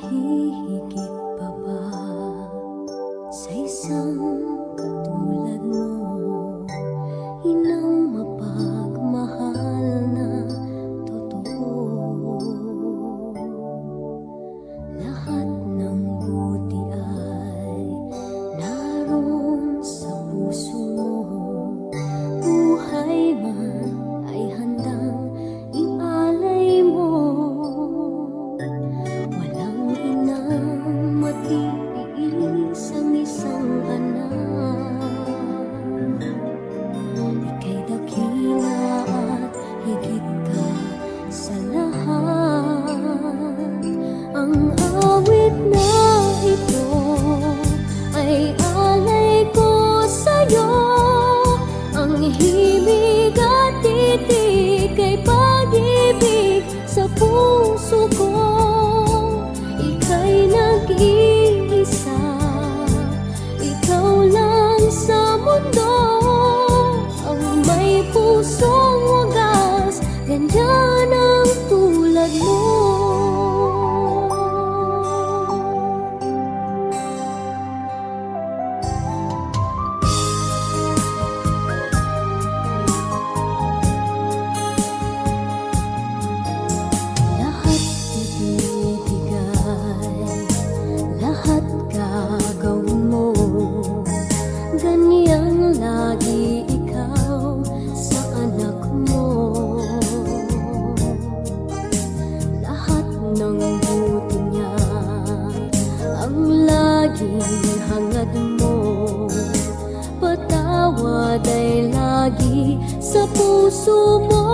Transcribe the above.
hihigit pa ba sa isang katulad mo? Inang mapagmahal na totoo. Lahat ng buti ay naroon sa puso mo. Buhay man ay handang ialay mo. Walang inang matiis ang isang anak. Ika'y dakila at higit ka sa lahat. Ang awit na ito ay alay ko sa'yo. Ang himig at titig ay pag-ibig sa puso ko. Ika'y nag-iisa, ikaw lang sa mundo. Ang may pusong wagas, ganyan ang tulad mo. Lahat ibibigay, lahat gagawin mo. Ganyang lagi ikaw sa anak mo. Lahat ng buti niya ang laging hangad mo. Patawad ay lagi sa puso mo.